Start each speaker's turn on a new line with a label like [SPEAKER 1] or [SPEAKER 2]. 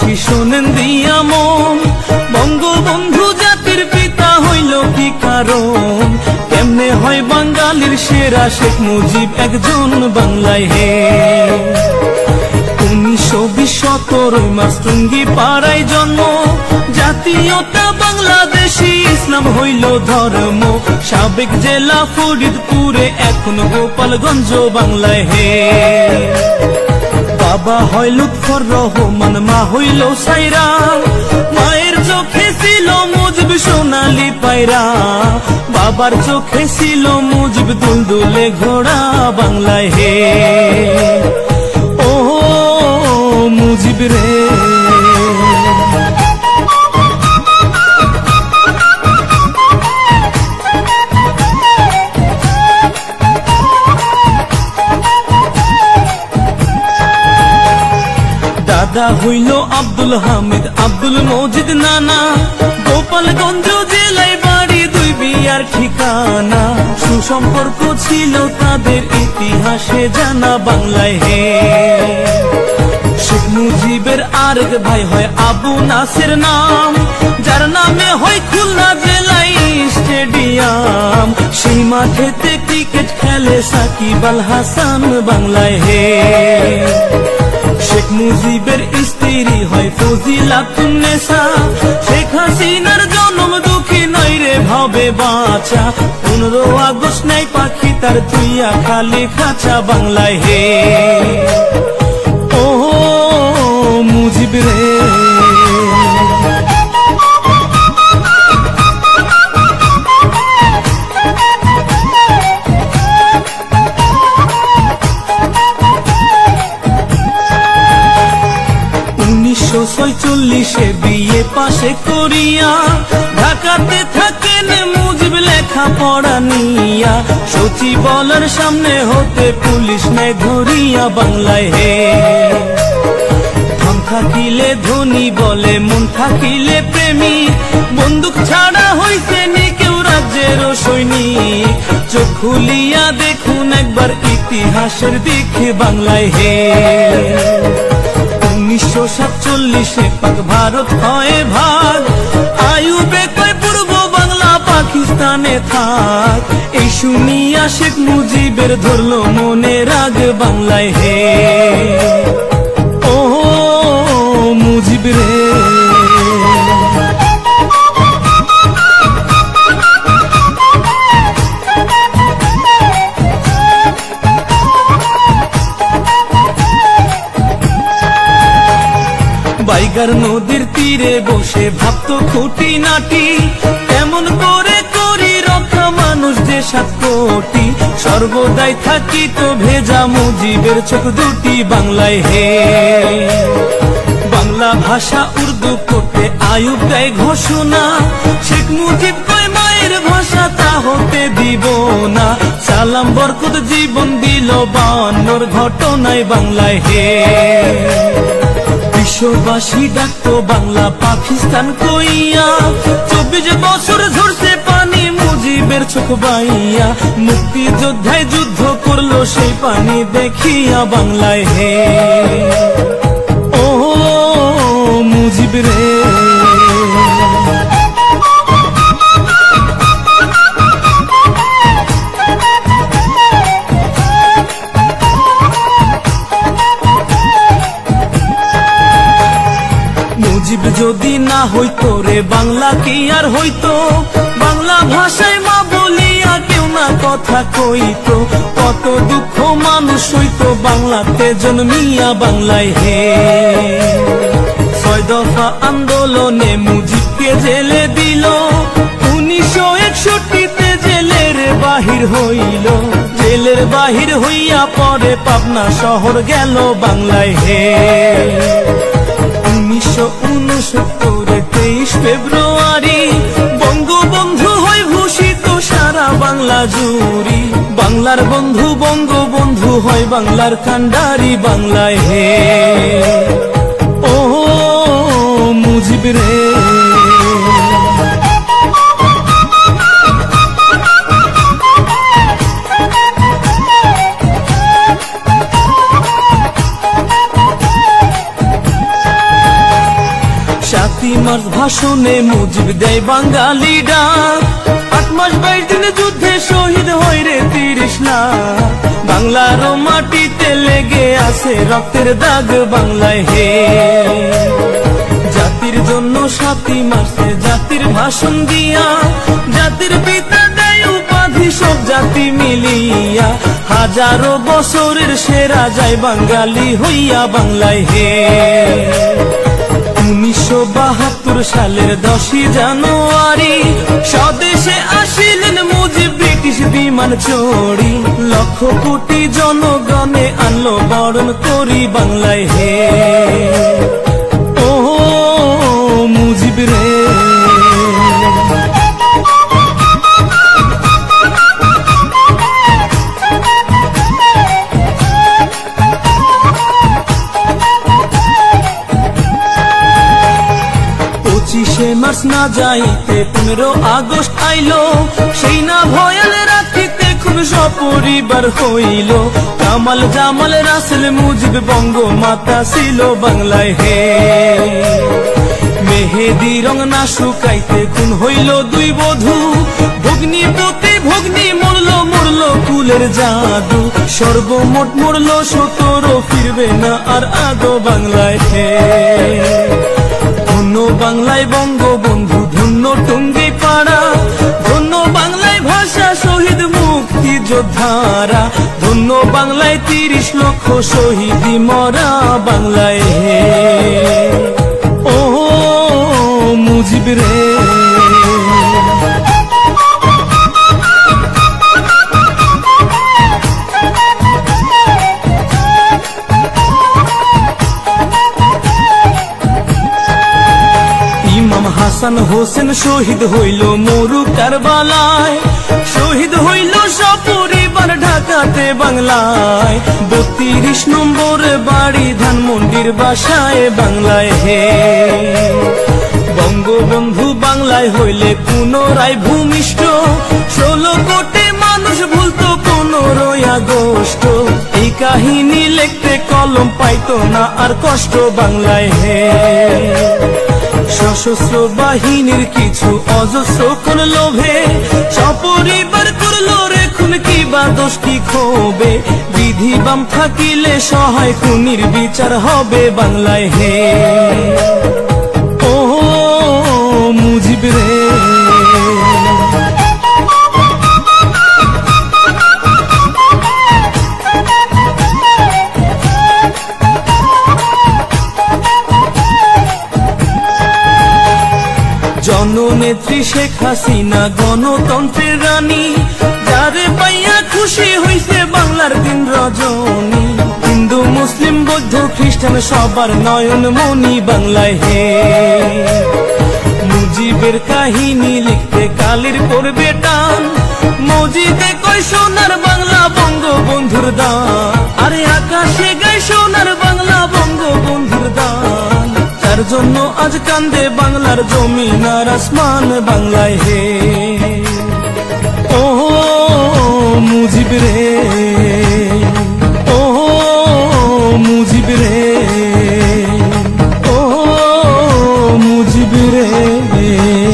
[SPEAKER 1] দেশবাসী শোনেন দিয়া মন, বঙ্গবন্ধু জাতির পিতা হইল কি কারণ? কেমনে হয় বাঙালির সেরা শেখ মুজিব একজন বাংলায় হে? 1920 মাস টুঙ্গি পাড়ায় জন্ম, জাতীয়তা বাংলাদেশী, ইসলাম হইল ধর্ম। সাবেক জেলা ফরিদপুরে, এখন গোপালগঞ্জ বাংলায় হে। বাবা হয় লুৎফর রহমান, মা হইল সাইরা, মায়ের চোখে ছিল মুজিব সোনালি পায়রা, বাবার চোখে ছিল মুজিব দুলদুলে ঘোড়া বাংলায় হে। ও মুজিব রে, দাদা হইল আব্দুল হামিদ, আব্দুল মজিদ নানা, গোপালগঞ্জ জেলায় বাড়ি, দুই বিয়ার ঠিকানা। সুসম্পর্ক ছিল তাদের, ইতিহাসে জানা বাংলায় হে। শেখ মুজিবের আরেক ভাই হয় আবু নাসের নাম, যার নামে হয় খুলনা জেলায় স্টেডিয়াম। সেই মাঠেতে ক্রিকেট খেলে সাকিব আল হাসান বাংলায় হে। শেখ মুজিবের স্ত্রী হয় ফজিলাতুন্নেসা, শেখ হাসিনার জন্ম দুঃখী নয় রে ভাবে বাঁচা। 15 আগস্ট নাই পাখি তার তুইয়া খালি খাঁচা বাংলায় হে। ও মুজিব রে, 1946 বিয়ে পাশে করিয়া, ঢাকাতে থাকেন মুজিব লেখা পড়া নিয়া। সচিবালয়ের সামনে হতে পুলিশ নেয় ধরিয়া বাংলায় হে। ধন থাকিলে ধনী বলে, মন থাকিলে প্রেমী, বন্দুক ছাড়া হইছে নি কেউ রাজ্যের সৈনিক। চোখ খুলিয়া দেখুন একবার ইতিহাসের দিকে বাংলায় হে। 1947 পাক ভারত হয় ভাগ, আইয়ুবে কয় পূর্ব বাংলা পাকিস্তানে থাক। এই শুনিয়া শেখ মুজিবের ধরল মনে রাগ বাংলায় হে। ও মুজিব রে, বাইগার নদীর তীরে বসে ভাবতো খুঁটি নাটি, এমন করে করি রক্ষা মানুষ যে 7 কোটি। সর্বদাই থাকিত ভেজা মুজিবের চোখ দুটি বাংলায় হে। বাংলা ভাষা উর্দু করতে আইয়ুব দেয় ঘোষণা, শেখ মুজিব কয় মায়ের ভাষা তা হতে দিব না। সালাম বরকত জীবন দিল 52 ঘটনায় বাংলায় হে। বিশ্ববাসী ডাকতো বাংলা পাকিস্তান কইয়া, 24 বছর ঝরছে পানি মুজিবের চোখ বাইয়া। মুক্তিযোদ্ধায় যুদ্ধ করলো সেই পানি দেখিয়া বাংলায় হে। ও মুজিব রে, মুজিব যদি না হইতো রে বাংলা কি আর হইতো? বাংলা ভাষায় মা বলিয়া কেউ না কথা কইতো। কত দুঃখ মানুষ হইতো বাংলাতে জন্মিয়া বাংলায় হে। 6 দফা আন্দোলনে মুজিবকে জেলে দিল, 1961তে জেলের বাহির হইল। জেলের বাহির হইয়া পরে পাবনা শহর গেল বাংলায় হে। 1969 23 ফেব্রুয়ারি বঙ্গবন্ধু হয় ভূষিত সারা বাংলা জুড়ি। বাংলার বন্ধু বঙ্গবন্ধু হয় বাংলার কান্ডারি বাংলায় হে। ও মুজিব রে, ভাষণে মুজিব দেয় বাঙালি ডাক, ৮ মাস ২২ দিন যুদ্ধে শহীদ হয় রে ৩০ লাখ। বাংলার মাটিতে লেগে আছে রক্তের দাগ বাংলায় হে। জাতির জন্য ৭ই মার্চে জাতির ভাষণ দিয়া, জাতির পিতা দেয় উপাধি সব জাতি মিলিয়া, হাজারো বছরের সেরা যায় বাঙালি হইয়া বাংলায় হে। ১৯৭২ সালের ১০ই জানুয়ারি স্বদেশে আসিলেন মুজিব ব্রিটিশ বিমান চড়ি, লক্ষ কোটি জনগণে আনলো বরণ করি বাংলায় হে। ও মুজিব রে, মার্চ না যাইতে ১৫ আগস্ট আইলো, সেই না ভয়াল রাখিতে খুব সপরিবার হইল। কামাল জামাল রাসেল মুজিব বঙ্গমাতা ছিল বাংলায় হে। মেহেদি রং না শুকাইতে খুন হইল ২ বধূ, ভগ্নিপতি ভগ্নি মরলো মরলো কুলের জাদু, সর্বমোট মরলো ১৭, ফিরবে না আর আদৌ বাংলায় হে। ধন্য বাংলায় বঙ্গবন্ধু, ধন্য টুঙ্গি পাড়া, ধন্য বাংলায় ভাষা শহীদ মুক্তি যোদ্ধারা, ধন্য বাংলায় ৩০ লক্ষ শহীদি মরা বাংলায় হে। ও মুজিব রে, হাসান হোসেন শহীদ হইল মরু কারবালায়, শহীদ হইল সপরিবার ঢাকাতে বাংলায়। ৩২ নম্বর বাড়ি ধানমন্ডির বাসায় বাংলায় হে। বঙ্গবন্ধু বাংলায় হইলে পুনরায় ভূমিষ্ঠ, ১৬ কোটি মানুষ ভুলতো ১৫ই আগস্ট। এই কাহিনী লিখতে কলম পাইতো না আর কষ্ট বাংলায় হে। সশস্ত্র বাহিনীর কিছু অজস্র কোন লোভে, সপরিবার করলো রে খুন, কি বা দোষ কি ক্ষোভে। বিধি বাম থাকিলে সহায় খুনির বিচার হবে বাংলায় হে। ও মুজিব রে, জননেত্রী শেখ হাসিনা গণতন্ত্রের রানী, যারে পাইয়া খুশি হইছে বাংলার দিন রজনী। হিন্দু মুসলিম বৌদ্ধ খ্রিস্টান সবার নয়ন মনি বাংলায় হে। মুজিবের কাহিনী লিখতে কালির পড়বে টান, মসজিদে কয় সোনার বাংলা বঙ্গবন্ধুর দান, আরে আকাশে গায় সোনার বাংলা বঙ্গবন্ধুর দান। তার জন্য আজ কান্দে বাংলার জমিন আর আসমান বাংলায় হে। ও মুজিব রে।